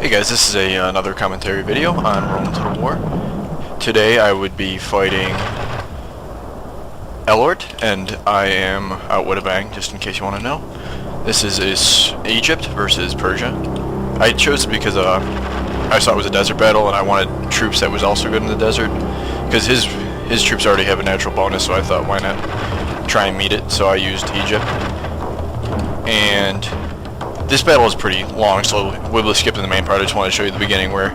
Hey guys, this is another commentary video on Romans of the War. Today I would be fighting Elort, and I am outwitted Bang, just in case you want to know. This is Egypt versus Persia. I chose it because I saw it was a desert battle, and I wanted troops that was also good in the desert, because his troops already have a natural bonus, so I thought why not try and meet it, so I used Egypt. And this battle is pretty long, so we'll skip to the main part. I just want to show you the beginning where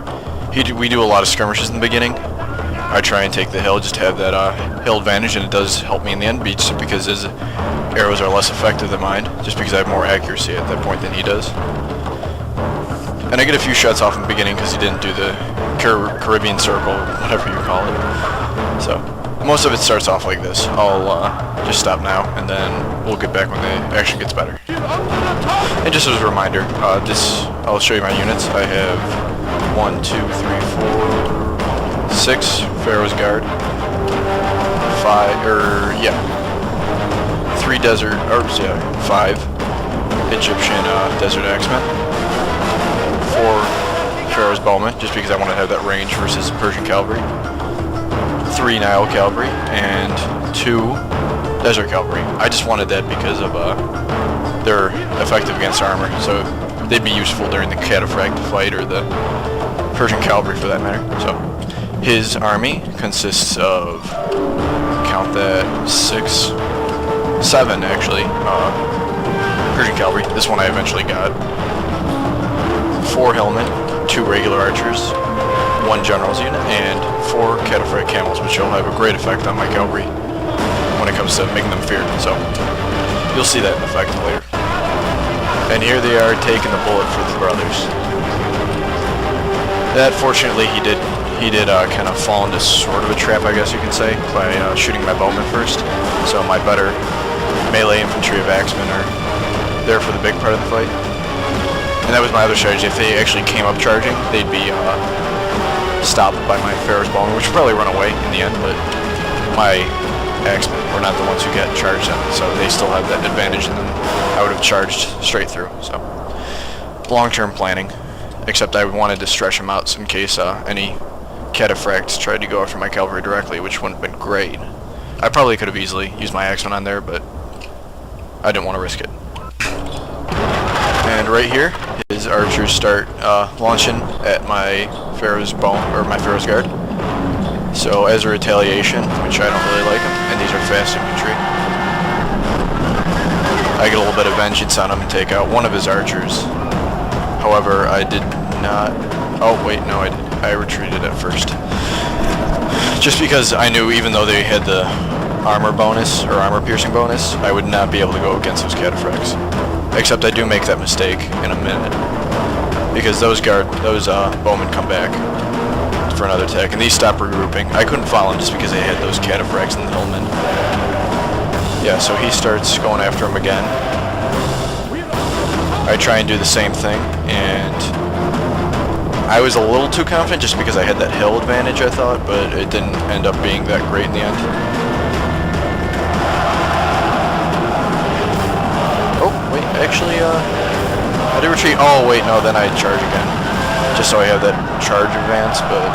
we do a lot of skirmishes in the beginning. I try and take the hill just to have that hill advantage, and it does help me in the end just because his arrows are less effective than mine, just because I have more accuracy at that point than he does. And I get a few shots off in the beginning because he didn't do the Caribbean circle, whatever you call it. So most of it starts off like this. I'll just stop now, and then we'll get back when the action gets better. And just as a reminder, I'll show you my units. I have 1, 2, 3, 4, 6 Pharaoh's Guard, 3 desert, 5 Egyptian desert axemen, 4 Pharaoh's bowmen, just because I want to have that range versus Persian cavalry, 3 Nile cavalry, and 2 desert cavalry. I just wanted that because of they're effective against armor, so they'd be useful during the cataphract fight or the Persian cavalry for that matter. So his army consists of, count that, 7 actually, Persian cavalry. This one I eventually got. 4 hillmen, 2 regular archers, 1 general's unit, and 4 cataphract camels, which will have a great effect on my cavalry when it comes to making them feared. So you'll see that in effect later. And here they are taking the bullet for the brothers. That, fortunately, he did kind of fall into sort of a trap, I guess you could say, by shooting my bowman first. So my better melee infantry of axemen are there for the big part of the fight. And that was my other strategy. If they actually came up charging, they'd be stopped by my Pharaoh's bowman, which would probably run away in the end, but my axemen were not the ones who got charged on, so they still have that advantage, and then I would have charged straight through. So long-term planning, except I wanted to stretch them out in case any cataphracts tried to go after my cavalry directly, which wouldn't have been great. I probably could have easily used my axemen on there, but I didn't want to risk it. And right here, his archers start launching at my Pharaoh's Guard. So as a retaliation, which I don't really like them, and these are fast infantry, I get a little bit of vengeance on him and take out one of his archers. However, I did not... Oh, wait, no, I did. I retreated at first. Just because I knew even though they had the armor bonus, or armor piercing bonus, I would not be able to go against those cataphracts. Except I do make that mistake in a minute. Because those bowmen come back for another attack, and these stop regrouping. I couldn't follow him just because they had those cataphracts and the hillmen. Yeah, so he starts going after him again. I try and do the same thing, and I was a little too confident just because I had that hill advantage, I thought, but it didn't end up being that great in the end. Oh, wait, actually, I did retreat. Oh, wait, no, then I charge again. Just so I have that charge advance, but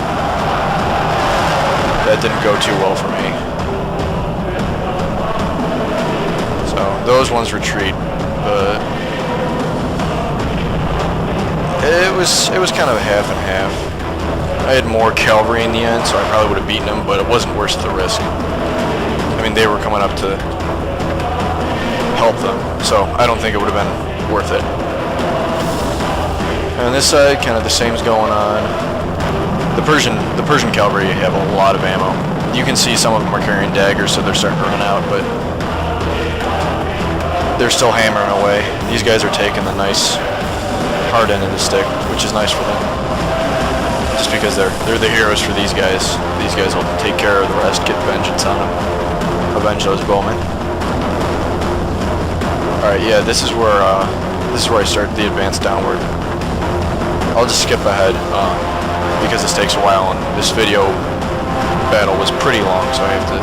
that didn't go too well for me. So those ones retreat, but it was kind of a half and half. I had more cavalry in the end, so I probably would have beaten them, but it wasn't worth the risk. I mean, they were coming up to help them, so I don't think it would have been worth it. And on this side, kind of the same's going on. The Persian cavalry have a lot of ammo. You can see some of them are carrying daggers, so they're starting to run out, but they're still hammering away. These guys are taking the nice hard end of the stick, which is nice for them. Just because they're the heroes for these guys. These guys will take care of the rest, get vengeance on them, avenge those bowmen. All right, yeah, this is where I start the advance downward. I'll just skip ahead because this takes a while, and this video battle was pretty long, so I have to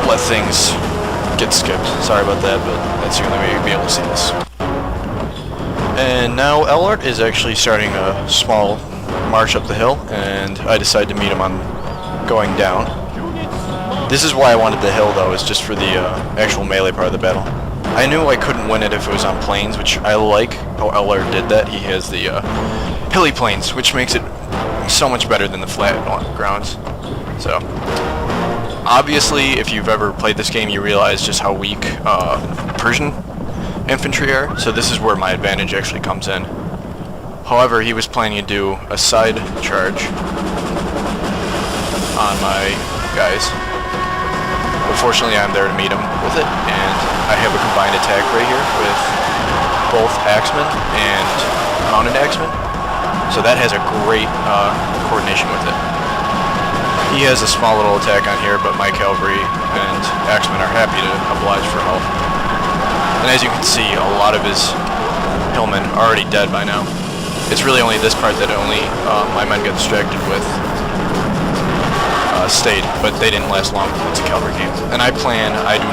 let things get skipped. Sorry about that, but that's the only way you'll be able to see this. And now Ellert is actually starting a small march up the hill, and I decide to meet him on going down. This is why I wanted the hill, though, is just for the actual melee part of the battle. I knew I couldn't win it if it was on plains, which I like how Ellert did that. He has the hilly plains, which makes it so much better than the flat grounds. So, obviously, if you've ever played this game, you realize just how weak Persian infantry are, so this is where my advantage actually comes in. However, he was planning to do a side charge on my guys. But fortunately, I'm there to meet him with it, and I have a combined attack right here with both axemen and mounted axemen. So that has a great coordination with it. He has a small little attack on here, but my cavalry and axemen are happy to oblige for help. And as you can see, a lot of his hillmen are already dead by now. It's really only this part that only my men got distracted with stayed, but they didn't last long once the cavalry came. And I do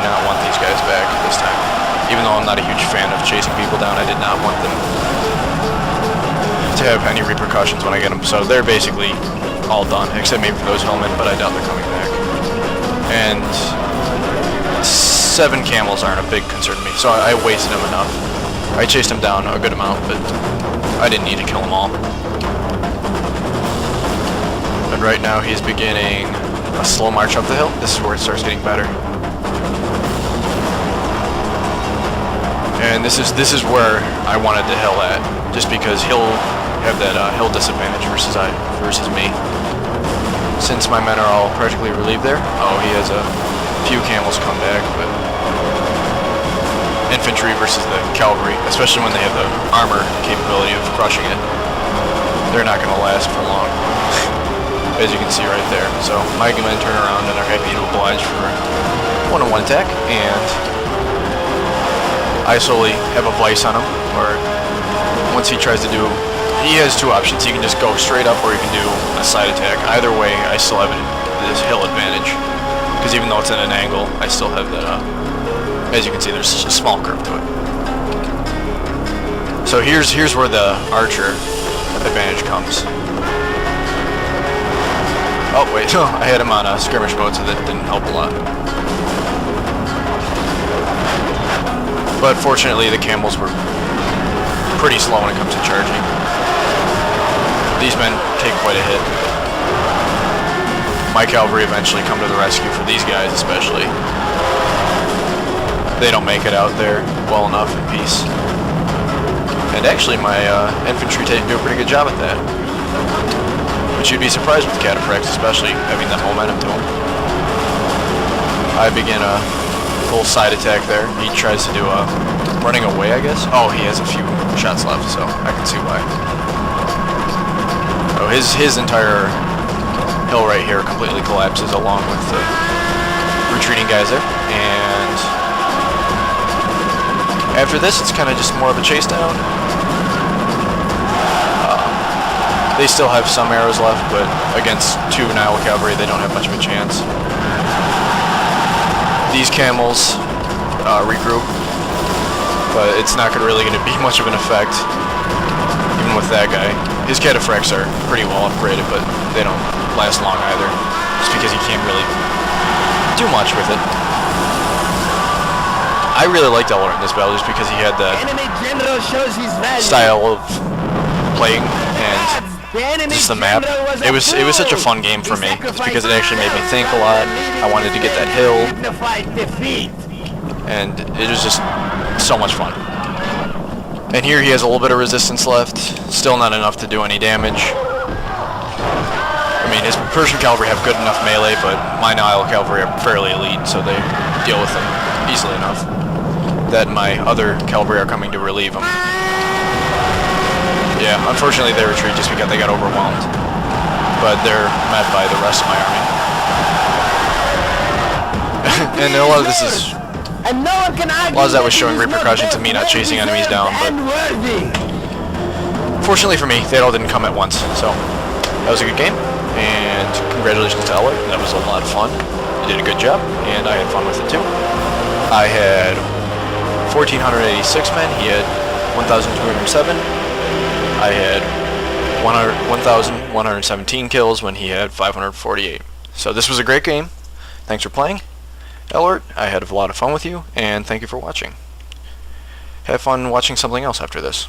not want these guys back this time. Even though I'm not a huge fan of chasing people down, I did not want them to have any repercussions when I get them. So they're basically all done, except maybe for those hillmen, but I doubt they're coming back. And 7 camels aren't a big concern to me, so I wasted them enough. I chased them down a good amount, but I didn't need to kill them all. But right now he's beginning a slow march up the hill. This is where it starts getting better. And this is where I wanted the hill at, just because he'll have that hill disadvantage versus me. Since my men are all practically relieved there. Oh, he has a few camels come back, but infantry versus the cavalry, especially when they have the armor capability of crushing it, they're not going to last for long, as you can see right there. So my men turn around and are happy to oblige for one-on-one attack, and I slowly have a vice on him, or once he tries to do, he has 2 options. He can just go straight up, or he can do a side attack. Either way, I still have this hill advantage, because even though it's at an angle, I still have that, as you can see, there's a small curve to it. So here's where the archer advantage comes. Oh wait, I had him on a skirmish boat, so that didn't help a lot. But fortunately, the camels were pretty slow when it comes to charging. These men take quite a hit. My cavalry eventually come to the rescue for these guys especially. They don't make it out there well enough in peace. And actually my infantry do a pretty good job at that. But you'd be surprised with cataphracts, especially having that momentum to them. I begin a full side attack there. He tries to do a running away, I guess. Oh, he has a few shots left, so I can see why. Oh, his entire hill right here completely collapses along with the retreating guys there. And after this, it's kind of just more of a chase down. They still have some arrows left, but against 2 Nile cavalry, they don't have much of a chance. These camels regroup, but it's not really going to be much of an effect, even with that guy. His cataphracts are pretty well upgraded, but they don't last long either, just because he can't really do much with it. I really liked Ellert in this battle just because he had that style of playing and just the map. It was such a fun game for me, just because it actually made me think a lot. I wanted to get that hill, and it was just so much fun. And here he has a little bit of resistance left, still not enough to do any damage. I mean, his Persian cavalry have good enough melee, but my Nile cavalry are fairly elite, so they deal with them easily enough that my other cavalry are coming to relieve them. Yeah, unfortunately they retreat just because they got overwhelmed, but they're met by the rest of my army. And a lot of this is, a lot of that was showing repercussion to me not chasing enemies down, but fortunately for me, they all didn't come at once, so that was a good game, and congratulations to Ellert. That was a lot of fun. He did a good job, and I had fun with it too. I had 1,486 men, he had 1,207. I had 1,117 kills when he had 548. So this was a great game. Thanks for playing. Elort, I had a lot of fun with you, and thank you for watching. Have fun watching something else after this.